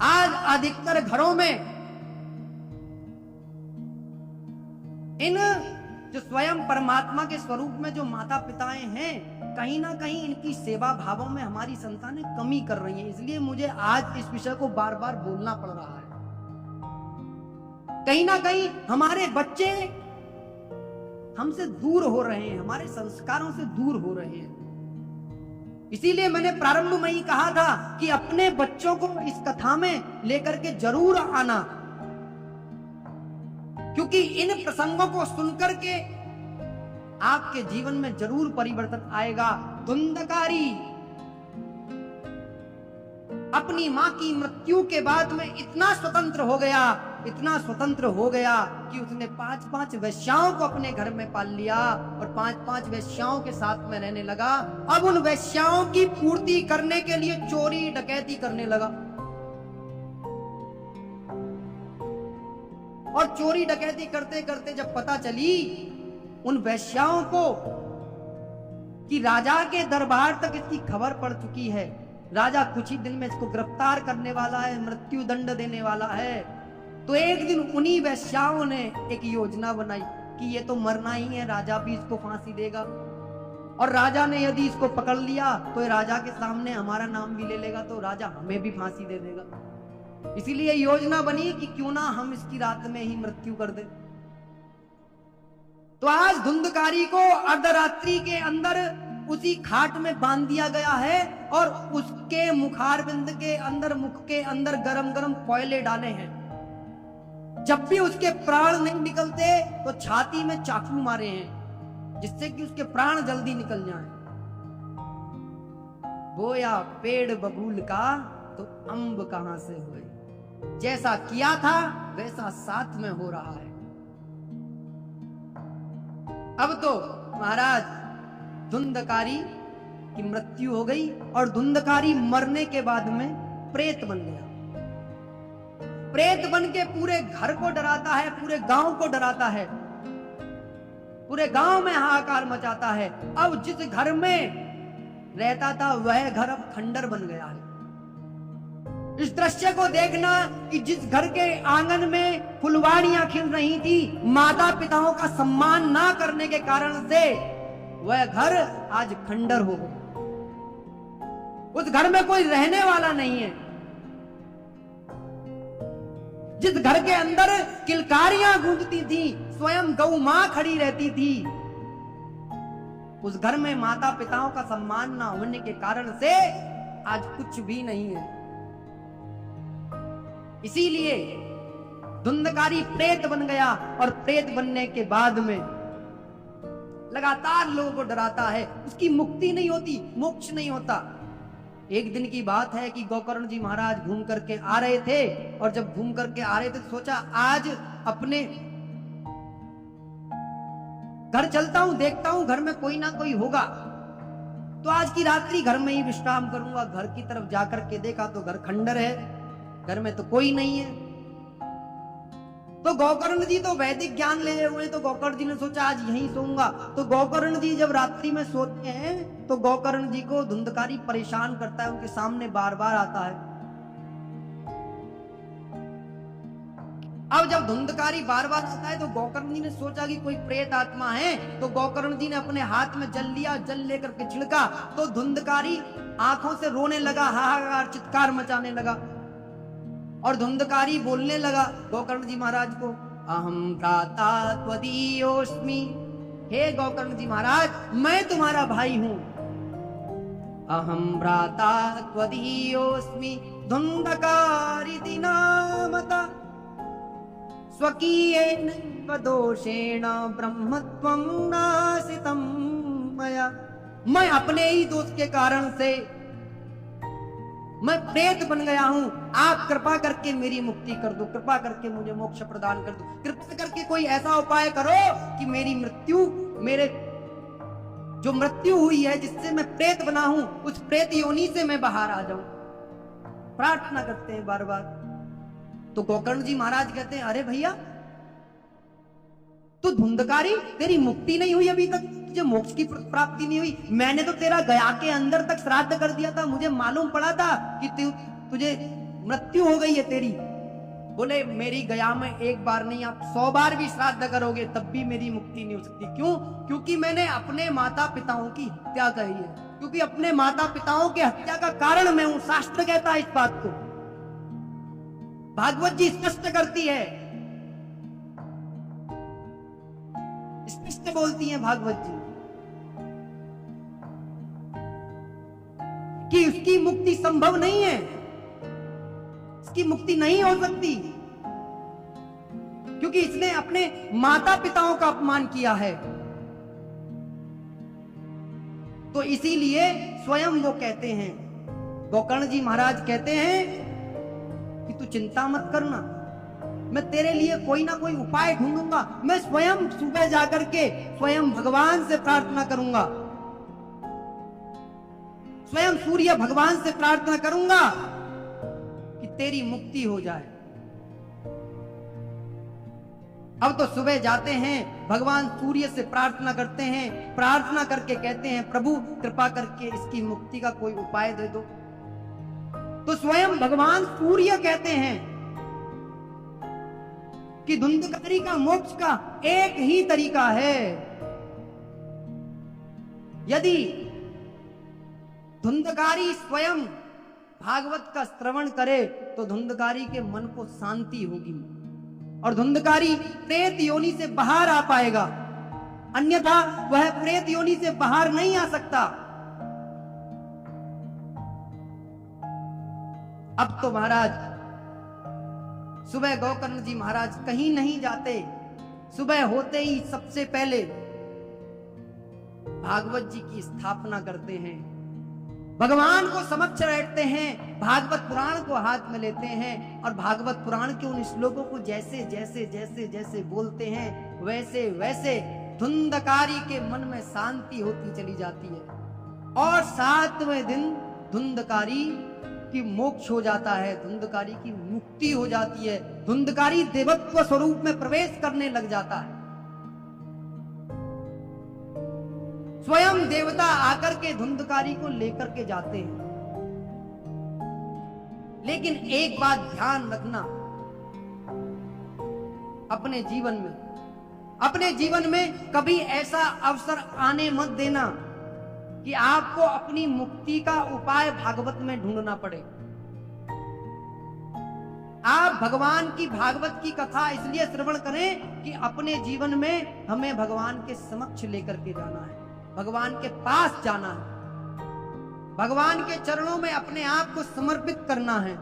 आज अधिकतर घरों में इन जो स्वयं परमात्मा के स्वरूप में जो माता पिताएं हैं, कहीं ना कहीं इनकी सेवा भावों में हमारी संतानें कमी कर रही हैं। इसलिए मुझे आज इस विषय को बार बार बोलना पड़ रहा है। कहीं ना कहीं हमारे बच्चे हमसे दूर हो रहे हैं, हमारे संस्कारों से दूर हो रहे हैं। इसीलिए मैंने प्रारंभ में ही कहा था कि अपने बच्चों को इस कथा में लेकर के जरूर आना, क्योंकि इन प्रसंगों को सुनकर के आपके जीवन में जरूर परिवर्तन आएगा। धुंधकारी अपनी मां की मृत्यु के बाद में इतना स्वतंत्र हो गया कि उसने 5-5 वेश्याओं को अपने घर में पाल लिया और 5-5 वेश्याओं के साथ में रहने लगा। अब उन वेश्याओं की पूर्ति करने के लिए चोरी डकैती करने लगा, और चोरी डकैती करते करते जब पता चली उन वेश्याओं को कि राजा के दरबार तक इसकी खबर पड़ चुकी है, राजा कुछ ही दिन में इसको गिरफ्तार करने वाला है, मृत्यु दंड देने वाला है, तो एक दिन उन्हीं वेश्याओं ने एक योजना बनाई कि ये तो मरना ही है, राजा भी इसको फांसी देगा, और राजा ने यदि इसको पकड़ लिया तो राजा के सामने हमारा नाम भी ले लेगा, तो राजा हमें भी फांसी दे देगा। इसीलिए योजना बनी कि क्यों ना हम इसकी रात में ही मृत्यु कर दे। तो आज धुंधकारी को अर्धरात्रि के अंदर उसी खाट में बांध दिया गया है और उसके मुखारविंद के अंदर, मुख के अंदर गरम गरम कोयले डाले हैं। जब भी उसके प्राण नहीं निकलते तो छाती में चाकू मारे हैं, जिससे कि उसके प्राण जल्दी निकल जाएं। बोया पेड़ बबूल का तो अंब कहां से हुए, जैसा किया था वैसा साथ में हो रहा है। अब तो महाराज धुंधकारी की मृत्यु हो गई और धुंधकारी मरने के बाद में प्रेत बन गया। प्रेत बन के पूरे घर को डराता है, पूरे गांव को डराता है, पूरे गांव में हाहाकार मचाता है। अब जिस घर में रहता था वह घर अब खंडर बन गया है। इस दृश्य को देखना कि जिस घर के आंगन में फुलवाड़ियां खिल रही थी, माता पिताओं का सम्मान ना करने के कारण से वह घर आज खंडर हो गया। उस घर में कोई रहने वाला नहीं है। जिस घर के अंदर किलकारियां गूंजती थी, स्वयं गौ मां खड़ी रहती थी, उस घर में माता पिताओं का सम्मान ना होने के कारण से आज कुछ भी नहीं है। इसीलिए धुंधकारी प्रेत बन गया और प्रेत बनने के बाद में लगातार लोगों को डराता है। उसकी मुक्ति नहीं होती, मोक्ष नहीं होता। एक दिन की बात है कि गोकर्ण जी महाराज घूम करके आ रहे थे, और जब घूम करके आ रहे थे तो सोचा आज अपने घर चलता हूं, देखता हूं घर में कोई ना कोई होगा, तो आज की रात्रि घर में ही विश्राम करूंगा। घर की तरफ जाकर के देखा तो घर खंडर है, घर में तो कोई नहीं है। तो गोकर्ण जी तो वैदिक ज्ञान ले हुए, तो गोकर्ण जी ने सोचा आज यहीं सोऊंगा। तो गोकर्ण जी जब रात्रि में सोते हैं तो गोकर्ण जी को धुंधकारी परेशान करता है, उनके सामने बार बार आता है। अब जब धुंधकारी बार बार आता है तो गोकर्ण जी ने सोचा कि कोई प्रेत आत्मा है, तो गोकर्ण जी ने अपने हाथ में जल लिया, जल लेकर के छिड़का तो धुंधकारी आंखों से रोने लगा, हाहाकार चित्कार मचाने लगा, और धुंधकारी बोलने लगा गोकर्ण जी महाराज को, अहम भ्राता त्वदीयोस्मि, हे गोकर्ण जी महाराज मैं तुम्हारा भाई हूं। अहम भ्राता त्वदीयोस्मि धुंधकारी नामता स्वकीयेन दोषेण ब्रह्मत्वं नासितं मया। मैं अपने ही दोष के कारण से मैं प्रेत बन गया हूं, आप कृपा करके मेरी मुक्ति कर दो, कृपा करके मुझे मोक्ष प्रदान कर दो, कृपा करके कोई ऐसा उपाय करो कि मेरी मृत्यु, मेरे जो मृत्यु हुई है जिससे मैं प्रेत बना हूं, उस प्रेत योनि से मैं बाहर आ जाऊं। प्रार्थना करते हैं बार बार। तो गोकर्ण जी महाराज कहते हैं, अरे भैया तो धुंधकारी तेरी मुक्ति नहीं हुई अभी तक, तुझे मोक्ष की प्राप्ति नहीं हुई। मैंने तो तेरा गया के अंदर तक श्राद्ध कर दिया था, मुझे मालूम पड़ा था कि तुझे मृत्यु हो गई है तेरी। बोले मेरी गया में एक बार नहीं, आप 100 बार भी श्राद्ध करोगे तब भी मेरी मुक्ति नहीं हो सकती। क्यों? क्योंकि मैंने अपने माता पिताओं की हत्या करी है, क्योंकि अपने माता पिताओं के हत्या का कारण मैं हूं। शास्त्र कहता है इस बात को, भागवत जी स्पष्ट करती है, स्पष्ट बोलती है भागवत जी कि उसकी मुक्ति संभव नहीं है, इसकी मुक्ति नहीं हो सकती, क्योंकि इसने अपने माता पिताओं का अपमान किया है। तो इसीलिए स्वयं वो कहते हैं, गोकर्ण जी महाराज कहते हैं कि तू चिंता मत करना, मैं तेरे लिए कोई ना कोई उपाय ढूंढूंगा। मैं स्वयं सुबह जाकर के स्वयं भगवान से प्रार्थना करूंगा, स्वयं सूर्य भगवान से प्रार्थना करूंगा कि तेरी मुक्ति हो जाए। अब तो सुबह जाते हैं, भगवान सूर्य से प्रार्थना करते हैं, प्रार्थना करके कहते हैं प्रभु कृपा करके इसकी मुक्ति का कोई उपाय दे दो। तो स्वयं भगवान सूर्य कहते हैं कि धुंधकारी का मोक्ष का एक ही तरीका है, यदि धुंधकारी स्वयं भागवत का श्रवण करे तो धुंधकारी के मन को शांति होगी और धुंधकारी प्रेत योनि से बाहर आ पाएगा, अन्यथा वह प्रेत योनि से बाहर नहीं आ सकता। अब तो महाराज सुबह गोकर्ण जी महाराज कहीं नहीं जाते, सुबह होते ही सबसे पहले भागवत जी की स्थापना करते हैं, भगवान को समक्ष बैठते हैं, भागवत पुराण को हाथ में लेते हैं और भागवत पुराण के उन श्लोकों को जैसे जैसे जैसे जैसे बोलते हैं वैसे वैसे धुंधकारी के मन में शांति होती चली जाती है और 7वें दिन धुंधकारी की मोक्ष हो जाता है, धुंधकारी की मुक्ति हो जाती है, धुंधकारी देवत्व स्वरूप में प्रवेश करने लग जाता है। स्वयं देवता आकर के धुंधकारी को लेकर के जाते हैं। लेकिन एक बात ध्यान रखना, अपने जीवन में कभी ऐसा अवसर आने मत देना कि आपको अपनी मुक्ति का उपाय भागवत में ढूंढना पड़े। आप भगवान की भागवत की कथा इसलिए श्रवण करें कि अपने जीवन में हमें भगवान के समक्ष लेकर के जाना है, भगवान के पास जाना है, भगवान के चरणों में अपने आप को समर्पित करना है।